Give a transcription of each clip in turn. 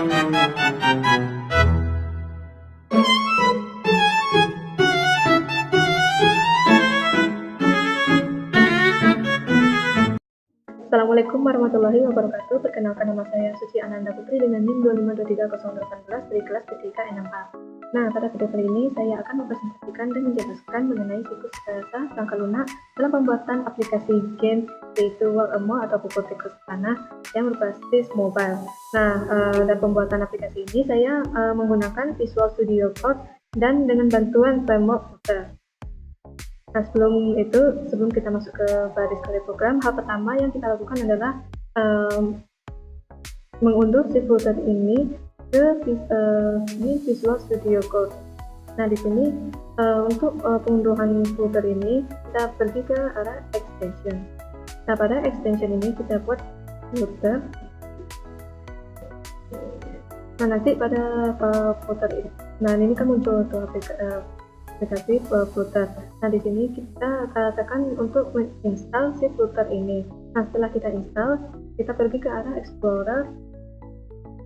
Assalamualaikum warahmatullahi wabarakatuh. Perkenalkan, nama saya Suci Ananda Putri dengan NIM 2523018 dari kelas P3 N4A. Nah, pada video kali ini saya akan mempresentasikan dan menjelaskan mengenai siklus bahasa sangka lunak dalam pembuatan aplikasi game, yaitu Walk Amo atau Pukul Tikus Tanah yang berbasis mobile. Nah, dalam pembuatan aplikasi ini saya menggunakan Visual Studio Code dan dengan bantuan framework Flutter. Nah, sebelum kita masuk ke baris kerja program, hal pertama yang kita lakukan adalah mengunduh si Flutter ini ke Visual Studio Code. Nah, di sini untuk pengunduhan Flutter ini kita pergi ke arah extension. Nah, pada extension ini kita buat Flutter. Nah, nanti pada Flutter ini, nah ini kan muncul tuh aplikasi Flutter. Nah, di sini kita katakan untuk menginstal si Flutter ini. Nah, setelah kita install, kita pergi ke arah Explorer.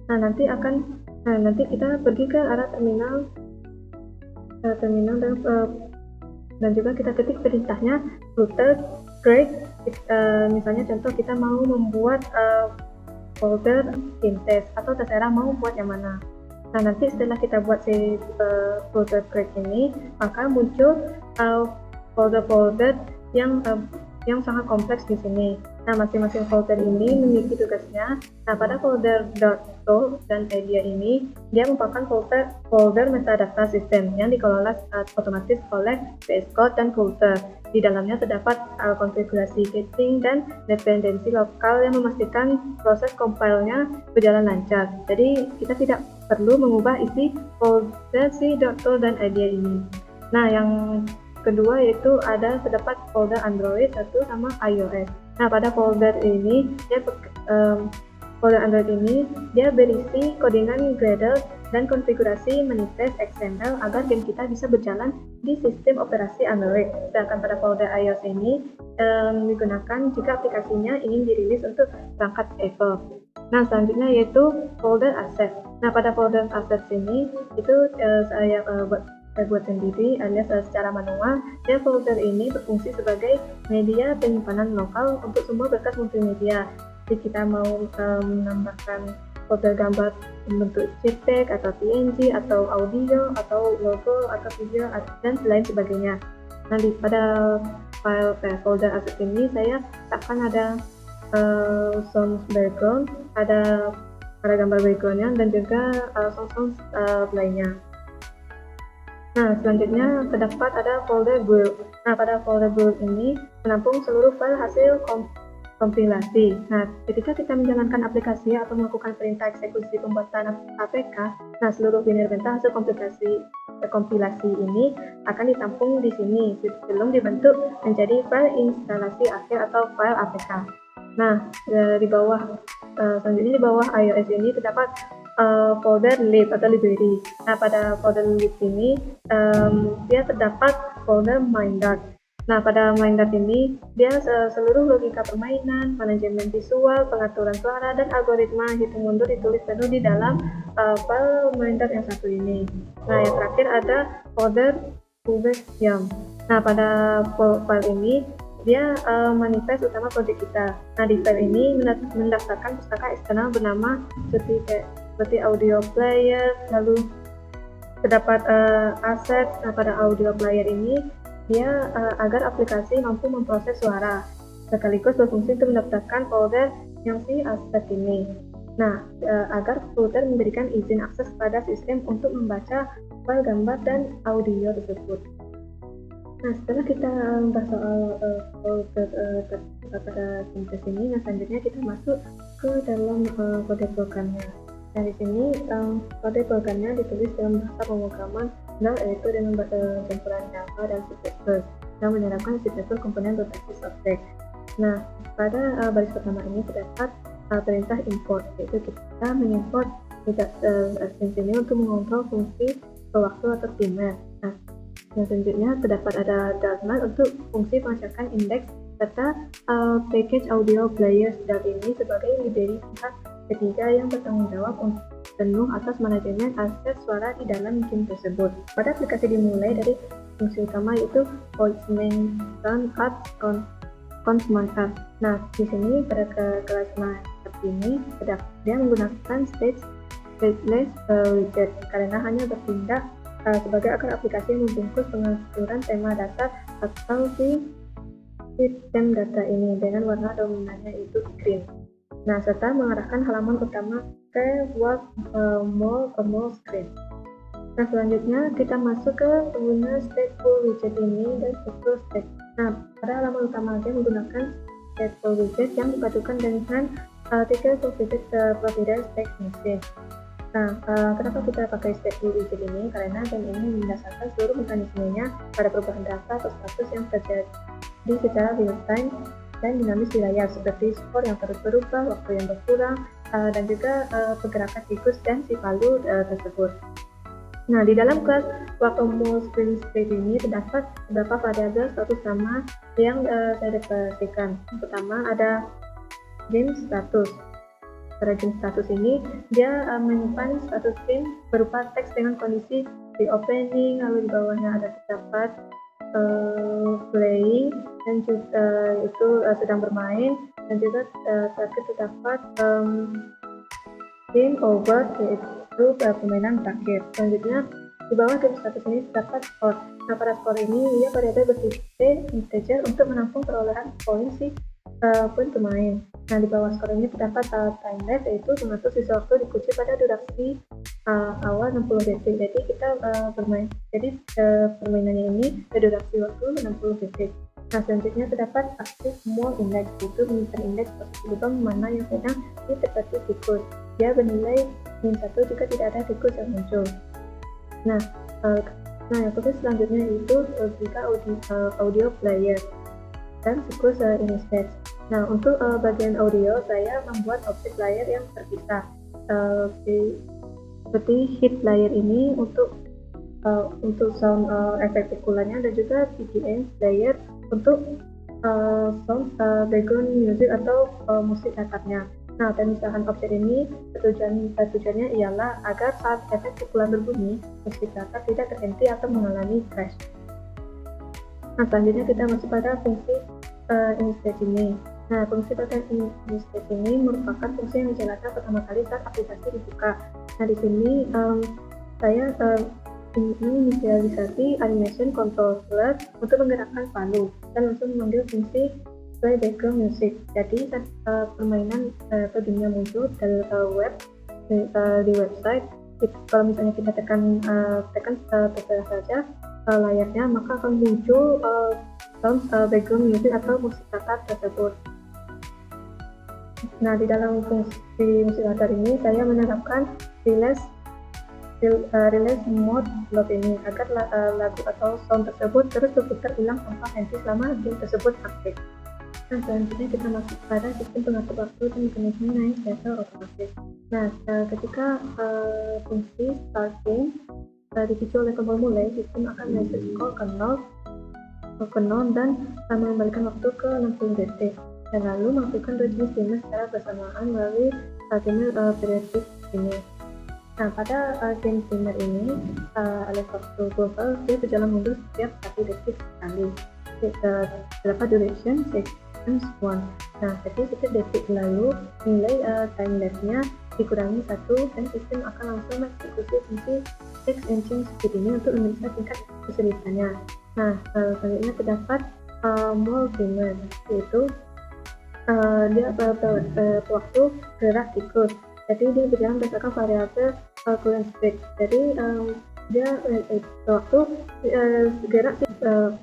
Nah, nanti kita pergi ke arah terminal dan juga kita ketik perintahnya Flutter create. Misalnya contoh kita mau membuat folder Pinterest atau terserah mau buat yang mana. Nah, nanti setelah kita buat si Flutter create ini, maka muncul folder-folder yang sangat kompleks di sini. Nah, masing-masing folder ini memiliki tugasnya. Nah, pada folder .role dan idea ini, dia merupakan folder metadata sistem yang dikelola otomatis oleh VS Code dan Flutter. Di dalamnya terdapat konfigurasi caching dan dependensi lokal yang memastikan proses compile-nya berjalan lancar. Jadi, kita tidak perlu mengubah isi folder si .role dan idea ini. Nah, yang kedua yaitu terdapat folder Android 1 sama iOS. Nah, pada folder ini folder Android ini dia berisi codingan Gradle dan konfigurasi manifest XML agar game kita bisa berjalan di sistem operasi Android. Sedangkan pada folder iOS ini digunakan jika aplikasinya ingin dirilis untuk perangkat Apple. Nah, selanjutnya yaitu folder asset. Nah, pada folder asset ini itu saya buat sendiri alias secara manual. Dan folder ini berfungsi sebagai media penyimpanan lokal untuk semua berkas multimedia. Jadi kita mau menambahkan folder gambar bentuk JPEG atau PNG atau audio atau logo atau video dan lain sebagainya. Nanti pada folder asset ini saya akan ada sound background, ada gambar backgroundnya dan juga sound lainnya. Nah, selanjutnya terdapat ada folder build. Nah, pada folder build ini menampung seluruh file hasil kompilasi. Nah, ketika kita menjalankan aplikasi atau melakukan perintah eksekusi pembuatan APK, nah seluruh binary perintah hasil kompilasi ini akan ditampung di sini sebelum dibentuk menjadi file instalasi akhir atau file APK. Nah, selanjutnya di bawah iOS ini terdapat folder lib atau library. Nah, pada folder lib ini dia terdapat folder MindDart. Nah, pada MindDart ini dia seluruh logika permainan, manajemen visual, pengaturan suara, dan algoritma hitung mundur ditulis penuh di dalam file MindDart yang satu ini. Nah, yang terakhir ada folder Ubexyam. Nah, pada file ini dia manifest utama proyek kita. Nah, di file ini mendaftarkan pustaka eksternal bernama seperti audio player, lalu terdapat aset. Nah, pada audio player ini dia agar aplikasi mampu memproses suara, sekaligus berfungsi untuk mendaftarkan folder yang si aset ini. Nah, agar Flutter memberikan izin akses pada sistem untuk membaca file gambar dan audio tersebut. Nah, setelah kita bahas soal folder pada Pinterest ini, nah selanjutnya kita masuk ke dalam kode programnya. Nah, di sini kode programnya ditulis dalam bahasa pemrograman yaitu dengan campuran Java dan C++ yang menerapkan C++ komponen berbasis objek. Nah, pada baris pertama ini terdapat perintah import, yaitu kita mengimport extension ini untuk mengontrol fungsi waktu atau timer. Nah, yang selanjutnya terdapat ada Darknet untuk fungsi pengecekan indeks serta package audio player ini sebagai library tempat ketiga yang bertanggung jawab penuh atas manajemen aset suara di dalam game tersebut. Pada aplikasi dimulai dari fungsi utama yaitu voice main, sound art, consonant art. Nah, di sini pada kelas ini dia menggunakan stateless widget karena hanya bertindak sebagai akar aplikasi yang membungkus pengaturan tema dasar atau si sistem data ini dengan warna dominannya itu green. Nah, serta mengarahkan halaman utama ke more screen. Nah, selanjutnya kita masuk ke pengguna stateful widget ini dan struktur state. Nah, pada halaman utama game menggunakan stateful widget yang dipadukan dengan tiga widget provider state machine. Nah, kenapa kita pakai stateful widget ini? Karena game ini mendasarkan seluruh mekanismenya pada perubahan data atau status yang terjadi secara real time dan dinamis di layar, seperti skor yang terus berubah, waktu yang berkurang, dan juga pergerakan tikus dan si palu tersebut. Nah, di dalam kelas Wacom Screen State ini terdapat beberapa variabel status sama yang saya deklarasikan. Yang pertama ada game status. Pada game status ini dia menyimpan status game berupa teks dengan kondisi di opening, lalu di bawahnya ada terdapat playing dan juga itu sedang bermain, dan juga terakhir terdapat game over, yaitu permainan terakhir. Selanjutnya di bawah game status ini terdapat skor. Nah, pada skor ini ia variabel bertipe integer untuk menampung perolehan poin pemain. Nah, di bawah skor ini terdapat timeless, yaitu mengatur sisa waktu dikunci pada durasi awal 60 detik. Jadi kita permainannya ini durasi waktu 60 detik. Nah, selanjutnya terdapat active more index, yaitu menyimpan indeks posisi lubang mana yang sedang ditepati tikus. Dia bernilai -1 jika tidak ada tikus yang muncul. Nah, yang selanjutnya itu jika audio player dan siklus instead. Nah, untuk bagian audio saya membuat objek layer yang terpisah seperti hit layer ini untuk sound efek pukulannya, dan juga BGM layer untuk sound background music atau musik latarnya. Nah, pemisahan objek ini tujuannya ialah agar saat efek pukulan berbunyi, musik latar tidak terhenti atau mengalami crash. Nah, selanjutnya kita masuk pada fungsi instead ini. Nah, fungsi pada instead ini merupakan fungsi yang dijalankan pertama kali saat aplikasi dibuka. Nah, di sini saya menginisialisasi animation controller untuk menggerakkan palu dan langsung memanggil fungsi play background music. Jadi permainan atau dunia muncul dari web di website. Kalau misalnya kita tekan terserah saja layarnya, maka akan muncul sound background music atau musik latar tersebut. Nah, di dalam fungsi musik latar ini saya menerapkan release mode loop ini agar lagu atau sound tersebut terus berputar ulang tanpa henti selama game tersebut aktif. Nah, selanjutnya kita masuk pada sistem pengatur waktu dan mekanisme naik level otomatis. Nah, ketika fungsi start game dipicu oleh tombol mulai, sistem akan mereset skor ke 0 dan mengembalikan waktu ke 60 detik, dan lalu melakukan rejenis timer secara bersamaan melalui timer periodic timer. Nah, pada game timer ini alias waktu global dia berjalan mundur setiap 1 detik sekali. Terdapat duration seconds 1. Nah, jadi setiap detik lalu nilai time lapse-nya dikurangi 1 dan sistem akan langsung mengeksekusi fungsi text engine speed ini untuk memeriksa tingkat kesulitannya. Nah, selanjutnya terdapat more timer, yaitu dia waktu gerak tikus. Jadi dia berjalan berdasarkan variabel current speed. Jadi dia waktu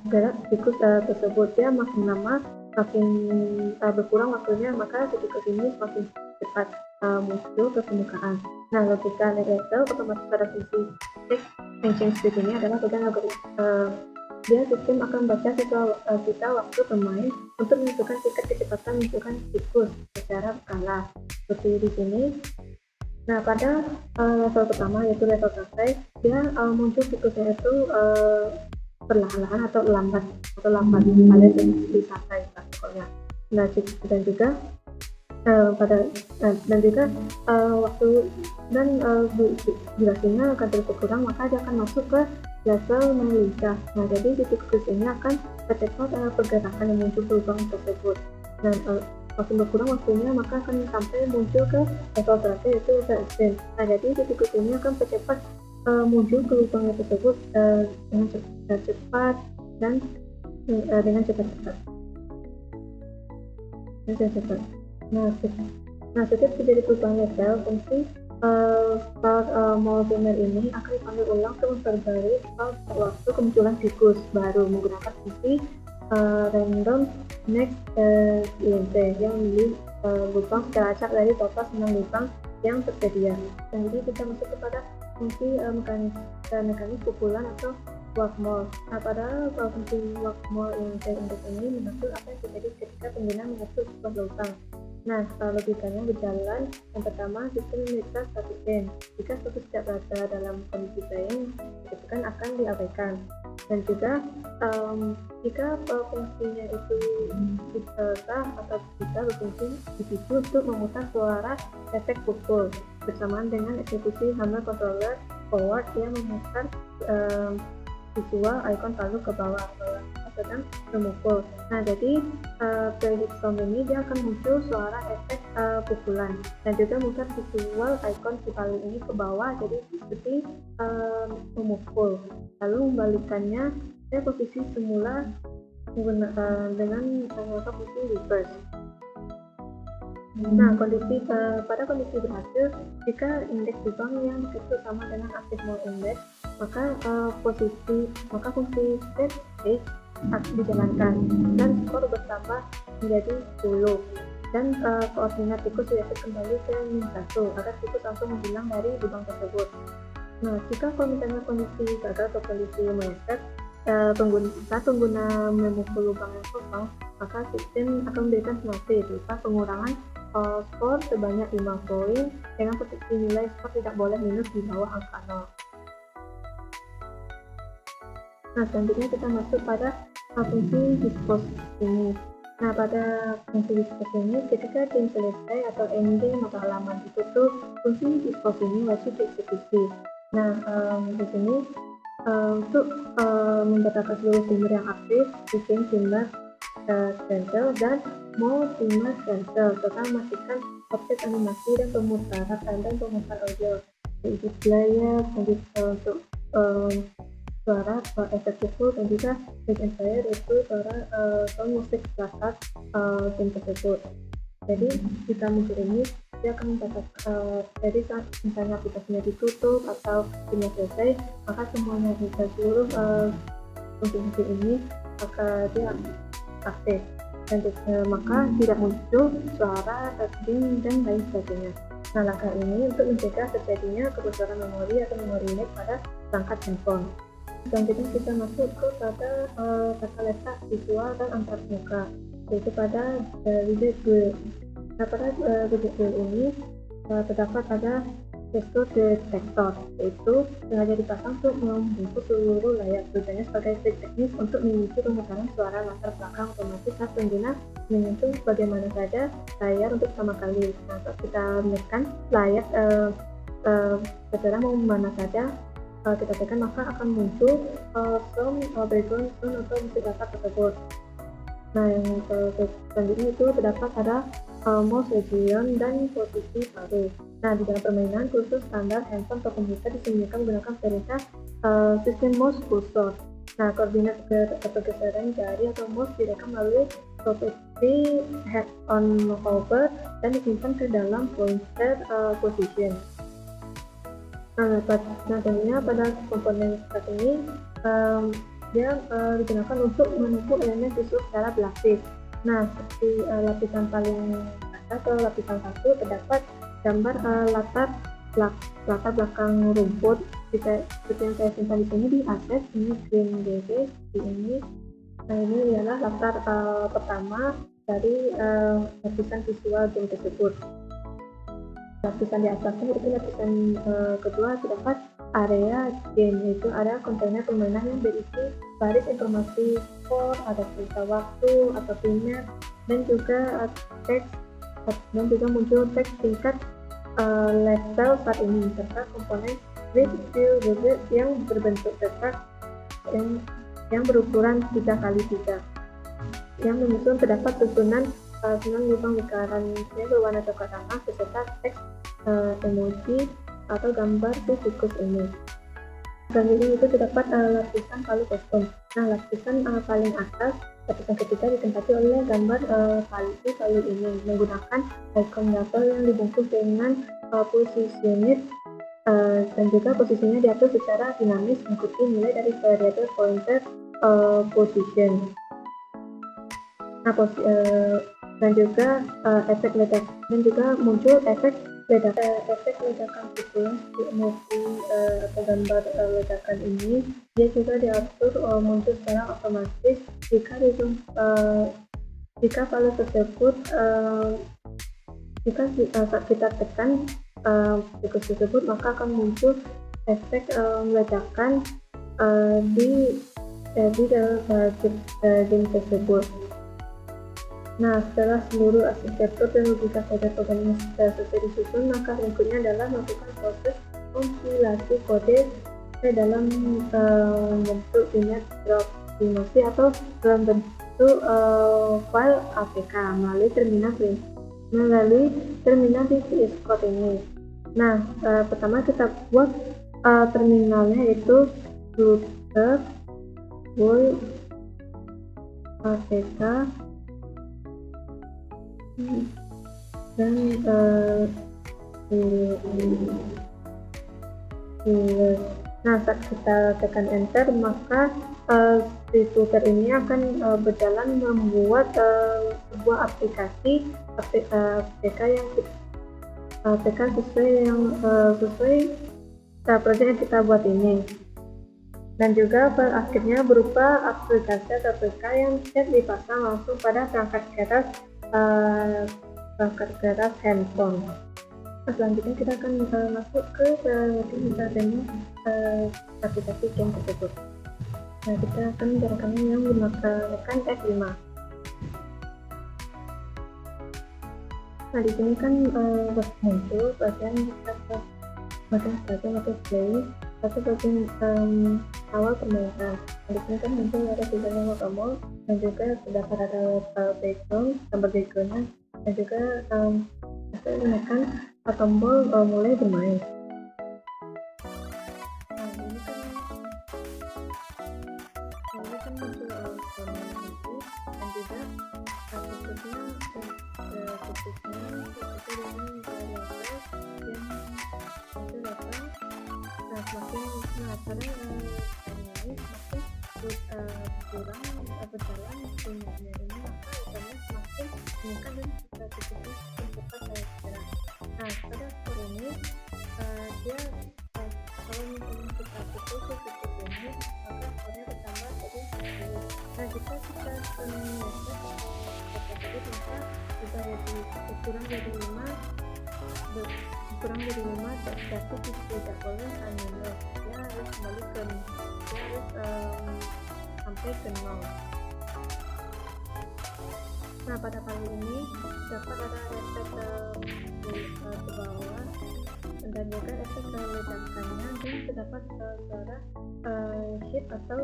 gerak tikus tersebut dia makin lama makin berkurang waktunya, maka tikus ini semakin cepat muncul ke permukaan. Nah, logika level otomatis pada fungsi text engine speed ini adalah bagian dia sistem akan baca sisa waktu pemain untuk menentukan tingkat kecepatan menunjukkan tikus secara berkala. Seperti di sini. Nah, pada level pertama yaitu level santai, dia muncul tikusnya itu perlahan-lahan atau lambat alias di santai pokoknya. Nah, dan juga dan juga waktu dan durasinya akan terus berkurang, maka dia akan masuk ke level melincah. Nah, jadi di tikus ini akan tercepat pergerakan yang muncul ke lubang tersebut. Dan waktu berkurang waktunya, maka akan sampai muncul ke level terakhir, yaitu level extend. Nah, jadi di tikus ini akan tercepat muncul ke lubangnya tersebut dengan cepat dan dengan cepat. Nah, setiap terjadi perubahan level, fungsi start multimer ini akan dipanggil ulang untuk memperbarui waktu kemunculan siklus baru menggunakan fungsi random next int yang di lubang secara acak dari total 9 lubang yang tersedia. Dan jadi kita masuk kepada fungsi mekanis pukulan atau workmore. Nah, pada fungsi workmore index ini mengatur apa yang terjadi ketika pengguna mengetuk sebuah lubang. Nah, logikanya berjalan. Yang pertama, sistem memeriksa status game. Jika status tidak berada dalam kondisi playing, itu kan akan diabaikan. Dan juga jika fungsinya itu sah atau bisa berfungsi dipicu untuk memutar suara efek pukul bersamaan dengan eksekusi hammer controller forward yang memutar visual icon palu ke bawah sedang memukul. Nah, jadi predict sound ini dia akan muncul suara efek pukulan dan juga mutar visual icon si palu ini ke bawah, jadi seperti memukul. Lalu membalikannya ke posisi semula dengan menggunakan fungsi reverse. Nah, pada kondisi berhasil, jika indeks lubang yang diketuk sama dengan active mode index, maka fungsi state stage dijalankan dan skor bertambah menjadi 10 dan koordinat tikus direset kembali ke -1 agar tikus langsung menghilang dari lubang tersebut. Nah, jika kondisi gagal atau kondisi meleset, pengguna memukul lubang yang kosong, maka sistem akan memberikan penalti berupa pengurangan skor sebanyak 5 poin dengan posisi nilai skor tidak boleh minus di bawah angka 0. Nah, selanjutnya kita masuk pada fungsi dispose ini. Nah, pada fungsi dispose ini, ketika game selesai atau endgame atau halaman ditutup, fungsi dispose ini wajib dieksekusi. Nah, di sini untuk membatalkan seluruh timer yang aktif, bikin timer cancel dan mau timer cancel, serta memastikan objek animasi dan pemutar audio, yaitu player, untuk suara efek pukul dan juga background player, yaitu suara sound musik belakang game tersebut. Jadi jika muncul ini, dia akan membatalkan jadi saat misalnya aplikasinya ditutup atau gamenya selesai, maka semuanya bisa seluruh fungsi ini maka dia aktif dan maka tidak muncul suara ding dan lain sebagainya. Nah, langkah ini untuk mencegah terjadinya kebocoran memori atau memori leak pada perangkat handphone. Selanjutnya kita masuk pada tata letak visual dan antarmuka, yaitu pada widget wheel. Nah, pada widget wheel ini terdapat pada gesture detector, yaitu sengaja dipasang untuk membungkus seluruh layar. Tujuannya sebagai trik teknis untuk memicu pemutaran suara latar belakang otomatis saat pengguna menyentuh bagaimana saja layar untuk pertama kali. Nah, saat kita menekan layar terserah mau mana saja kita tekan, maka akan muncul background sound atau musik latar tersebut. Nah, yang selanjutnya itu terdapat pada mouse region dan posisi paru. Nah, di dalam permainan khusus standar handphone atau komputer disembunyikan menggunakan perintah sistem mouse cursor. Nah, koordinat pergeseran jari atau mouse direkam melalui properti head on hover dan disimpan ke dalam pointer position. Nah, tentunya pada komponen seperti ini dia digunakan untuk menumpuk elemen visual secara berlapis. Nah, seperti lapisan paling atas atau lapisan 1 terdapat gambar latar belakang rumput. Seperti yang saya simpan di sini di akses ini screen DB di ini. Nah, ini adalah latar pertama dari lapisan visual game tersebut. Lapisan di atasnya itu lapisan kedua terdapat area game, yaitu area kontainer permainan yang berisi baris informasi skor, ada cerita waktu atau timer, dan juga teks dan juga muncul teks tingkat level saat ini serta komponen with view widget yang berbentuk cetak yang berukuran 3x3 yang menyusun terdapat susunan lubang lingkaran yang berwarna coklat tanah beserta teks emoji atau gambar tikus ini. Selanjutnya itu terdapat lapisan palu kostum. Nah, lapisan paling atas, lapisan ketiga ditempati oleh gambar palu ini menggunakan icon label yang dibungkus dengan positioned dan juga posisinya diatur secara dinamis mengikuti nilai dari variabel pointer position. Nah, dan juga efek ledakan dan juga muncul efek ledakan pukulan di emoji atau gambar ledakan ini dia juga diatur muncul secara otomatis jika palu tersebut saat kita tekan tikus tersebut maka akan muncul efek ledakan di dalam game tersebut. Nah, setelah seluruh arsitektur dan logika kode programnya selesai disusun, maka berikutnya adalah melakukan proses kompilasi kode dalam bentuk binary drop emoji atau dalam bentuk file APK melalui terminal di VS Code ini. Nah, pertama kita buat terminalnya yaitu flutter full APK dan nah, saat kita tekan enter maka si flutter ini akan berjalan membuat sebuah aplikasi APK yang APK sesuai project yang kita buat ini, dan juga akhirnya berupa aplikasi atau APK yang siap dipasang langsung pada perangkat keras handphone. Nah, selanjutnya kita akan masuk ke demo aplikasi game tersebut. Nah, kita akan menjalankannya yang menggunakan F5. Nah, di sini kan muncul bagian atau play atau bagian awal permainan. Di sini kan muncul ada tulisannya Wacom dan juga terdapat ada background, gambar backgroundnya, dan juga kita menekan tombol mulai bermain. Nah, ini kan muncul permainan itu, dan juga tikusnya itu dengan variabel yang itu datang. Nah, semakin pada ini semakin kurang berjalan punyanya ini, maka ukurannya semakin meningkat dan tikusnya semakin cepat saya kira. Nah, pada skor ini dia kalau misalnya kita pukul ke titik ini maka skornya bertambah jadi 10. Nah, jika kita melihat tersebut maka kita kurang dari 5 berarti tidak boleh minus, dia harus kembali ke sampai ke 0. Nah, pada kali ini dapat ada efek ke bawah dan juga efek ledakannya, dan terdapat suara shift atau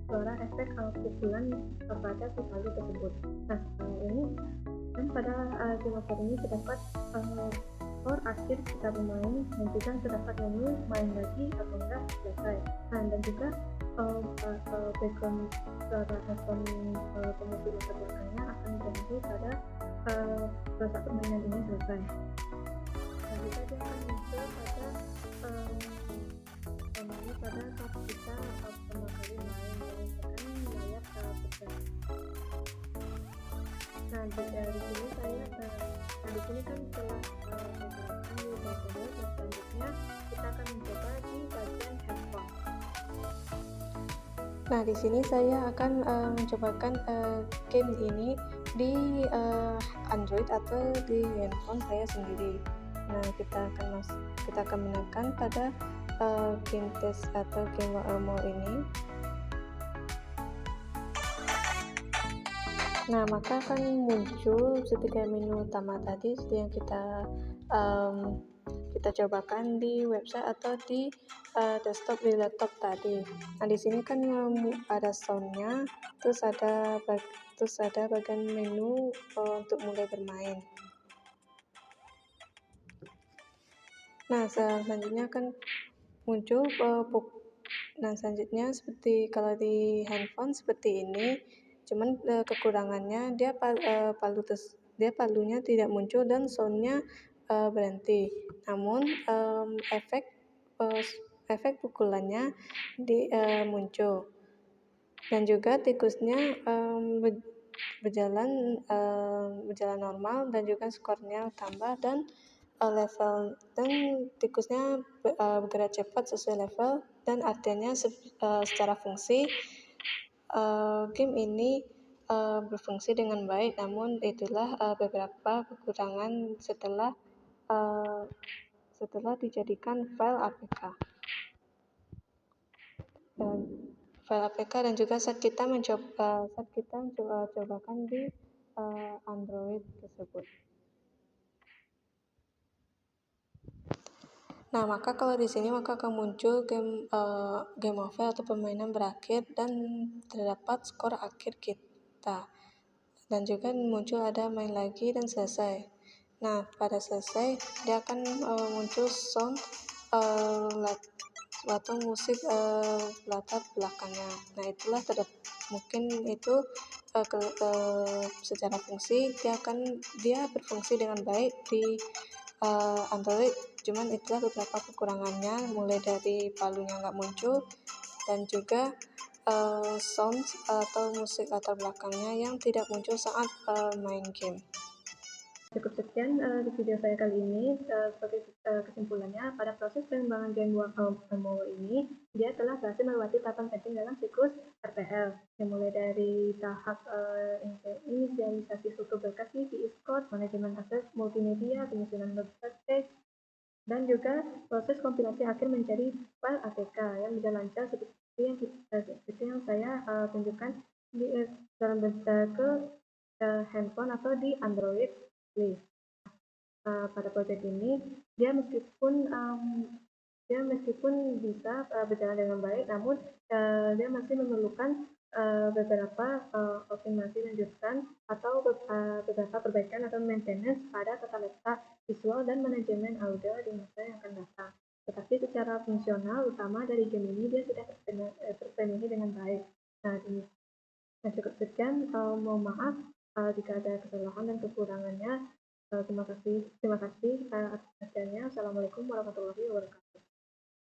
suara efek pukulan kepada si palu tersebut. Nah, ini dan pada game ini terdapat skor akhir kita bermain, dan juga terdapat menu main lagi atau enggak selesai. Nah, dan juga background suara handphone penghubung belakangnya akan berhenti pada saat permainan ini selesai. Nah, juga dia akan muncul pada saat kita pertama kali main berdasarkan layar pecah. Nah, dari sini di sini kan telah menggunakan di bagian, dan selanjutnya kita akan mencoba di bagian handphone. Nah, di sini saya akan mencobakan game ini di Android atau di handphone saya sendiri. Nah, kita akan menekan pada game test atau game WMO ini. Nah, maka akan muncul seperti menu utama tadi seperti yang kita cobakan di website atau di desktop di laptop tadi. Nah, di sini kan ada soundnya, terus ada bagian menu untuk mulai bermain. Nah, selanjutnya akan muncul nah, selanjutnya seperti kalau di handphone seperti ini, cuman kekurangannya dia palunya tidak muncul dan soundnya berhenti. Namun efek pukulannya muncul, dan juga tikusnya berjalan normal, dan juga skornya tambah, dan tikusnya bergerak cepat sesuai level, dan artinya secara fungsi game ini berfungsi dengan baik. Namun itulah beberapa kekurangan setelah dijadikan file APK. File APK dan juga saat kita cobakan di Android tersebut. Nah, maka kalau di sini akan muncul game over atau permainan berakhir, dan terdapat skor akhir kita. Dan juga muncul ada main lagi dan selesai. Nah, pada selesai dia akan muncul sound atau musik latar belakangnya. Nah, itulah mungkin itu secara fungsi dia berfungsi dengan baik di Android. Cuman itulah beberapa kekurangannya, mulai dari palunya nggak muncul, dan juga sound atau musik latar belakangnya yang tidak muncul saat main game. Cukup sekian di video saya kali ini. Sebagai kesimpulannya, pada proses pengembangan game Wormhole ini, dia telah berhasil melewati tahapan penting dalam siklus RTL, yang mulai dari tahap inisialisasi struktur berkas di VS Code, manajemen akses multimedia, penyusunan website, dan juga proses kompilasi akhir menjadi file APK yang bisa lancar seperti yang saya tunjukkan dalam bentuk handphone atau di Android. Pada proyek ini dia meskipun bisa berjalan dengan baik, namun dia masih memerlukan beberapa optimasi lanjutan atau beberapa perbaikan atau maintenance pada tata letak visual dan manajemen audio di masa yang akan datang. Tetapi secara fungsional utama dari game ini dia sudah terpenuhi dengan baik. Nah, cukup sekian. Mohon maaf jika ada kesalahan dan kekurangannya. Terima kasih atas perhatiannya. Assalamualaikum warahmatullahi wabarakatuh.